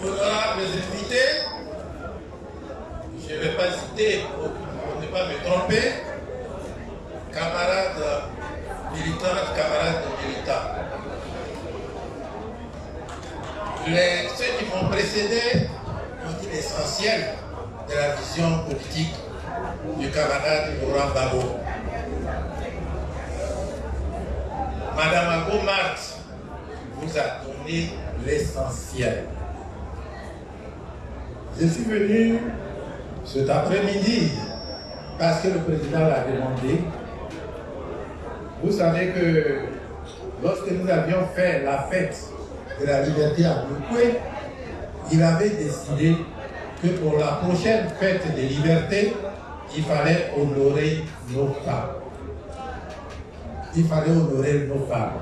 Honorables invités, je ne vais pas citer pour ne pas me tromper, camarades militantes, camarades militants. Ceux qui m'ont précédé ont dit l'essentiel de la vision politique du camarade Laurent Gbagbo. Madame Ago Marthe vous a donné l'essentiel. Je suis venu cet après-midi parce que le président l'a demandé. Vous savez que lorsque nous avions fait la fête de la liberté à Bouloué, il avait décidé que pour la prochaine fête de liberté, il fallait honorer nos femmes. Il fallait honorer nos femmes.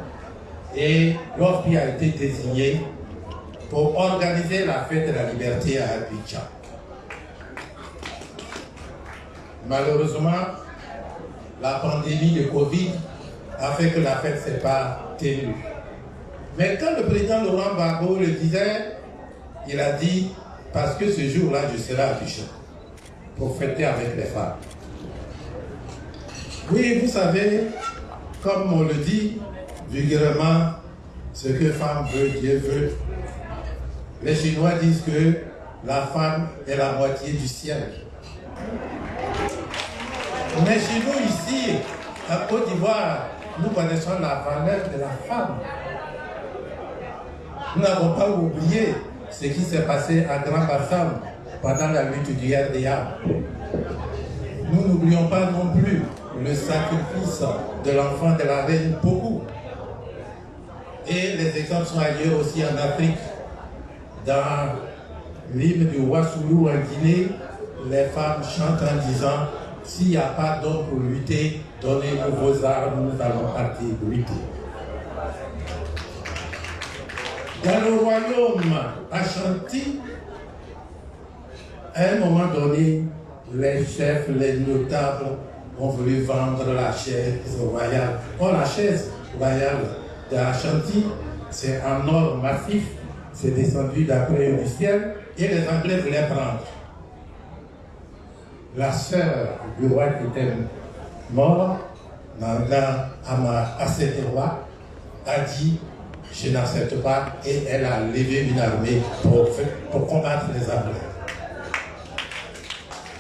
Et l'OFPI a été désigné pour organiser la fête de la liberté à Abidjan. Malheureusement, la pandémie de Covid a fait que la fête ne s'est pas tenue. Mais quand le président Laurent Gbagbo le disait, il a dit, parce que ce jour-là, je serai à Abidjan pour fêter avec les femmes. Oui, vous savez, comme on le dit vulgairement, ce que femme veut, Dieu veut. Les Chinois disent que la femme est la moitié du ciel. Mais chez nous ici, en Côte d'Ivoire, nous connaissons la valeur de la femme. Nous n'avons pas oublié ce qui s'est passé à Grand Bassam pendant la lutte du RDA. Nous n'oublions pas non plus le sacrifice de l'enfant de la reine Pokou. Et les exemples sont ailleurs aussi en Afrique. Dans l'hymne du Wassoulou en Guinée, les femmes chantent en disant « S'il n'y a pas d'hommes pour lutter, donnez-nous vos armes, nous allons partir lutter. » Dans le royaume Ashanti, à un moment donné, les chefs, les notables ont voulu vendre la chaise royale. Or, la chaise royale d'Ashanti, c'est en or massif, c'est descendu d'après du ciel, et les Anglais voulaient prendre. La sœur du roi qui était mort, Nanga Asetewa, a dit « Je n'accepte pas » et elle a levé une armée pour combattre les Anglais.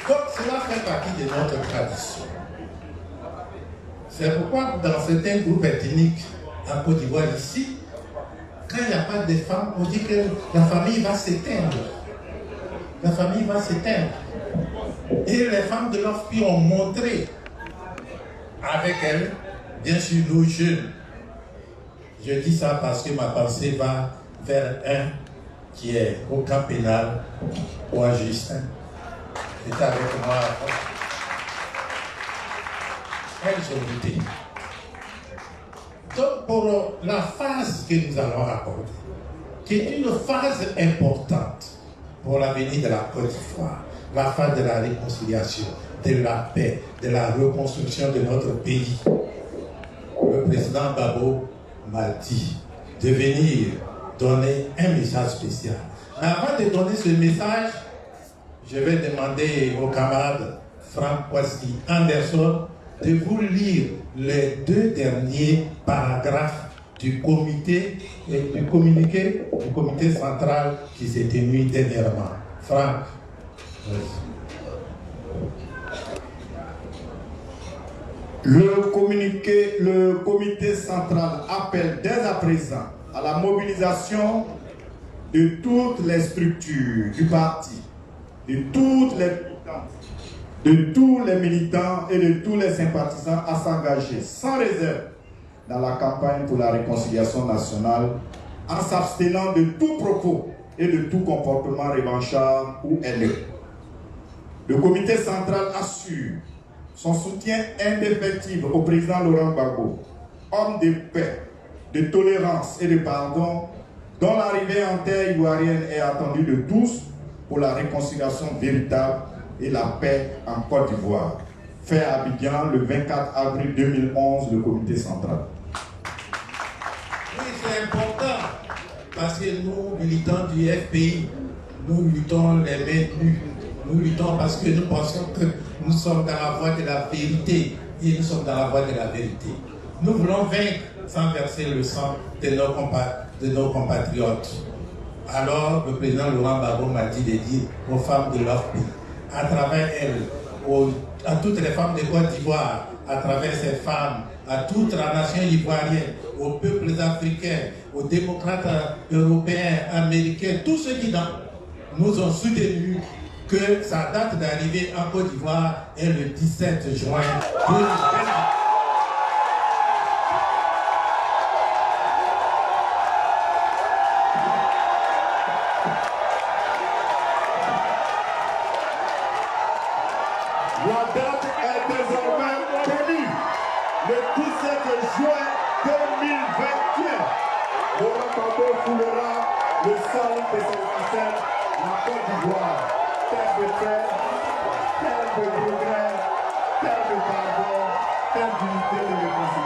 Donc cela fait partie de notre tradition. C'est pourquoi dans certains groupes ethniques en Côte d'Ivoire ici, quand il n'y a pas de femmes, on dit que la famille va s'éteindre. La famille va s'éteindre. Et les femmes de l'OFPI ont montré avec elles, bien sûr nos jeunes. Je dis ça parce que ma pensée va vers un qui est au camp pénal, ou à Justin. Il était avec moi. Elles ont lutté. Donc pour la phase que nous allons aborder, qui est une phase importante pour l'avenir de la Côte d'Ivoire, la phase de la réconciliation, de la paix, de la reconstruction de notre pays. Le président Gbagbo m'a dit de venir donner un message spécial. Mais avant de donner ce message, je vais demander au camarade Frank Kwasi Anderson de vous lire les 2 derniers paragraphes du comité et du comité central qui s'est tenu dernièrement. Franck. Le comité central appelle dès à présent à la mobilisation de toutes les structures du parti, de toutes les militantes, de tous les militants et de tous les sympathisants à s'engager sans réserve dans la campagne pour la réconciliation nationale en s'abstenant de tout propos et de tout comportement revanchard ou haineux. Le comité central assure son soutien indéfectible au président Laurent Gbagbo, homme de paix, de tolérance et de pardon, dont l'arrivée en terre ivoirienne est attendue de tous pour la réconciliation véritable et la paix en Côte d'Ivoire. Fait à Abidjan le 24 avril 2011, le comité central. Oui, c'est important Parce que nous, militants du FPI, nous luttons les mains nues. Nous luttons parce que nous pensons que nous sommes dans la voie de la vérité. Et nous sommes dans la voie de la vérité. Nous voulons vaincre sans verser le sang de nos compatriotes. Alors, le président Laurent Gbagbo m'a dit de dire aux femmes de leur pays, à travers elles, à toutes les femmes de Côte d'Ivoire, à travers ces femmes, à toute la nation ivoirienne, aux peuples africains, aux démocrates européens, américains, tous ceux qui nous ont soutenus que sa date d'arrivée en Côte d'Ivoire est le 17 juin 2020. La date est désormais connue. Le 17 juin 2021, Laurent Gbagbo foulera le sol de ses ancêtres, la Côte d'Ivoire, terre de paix, terre de progrès, terre de pardon, terre d'unité et de réconciliation.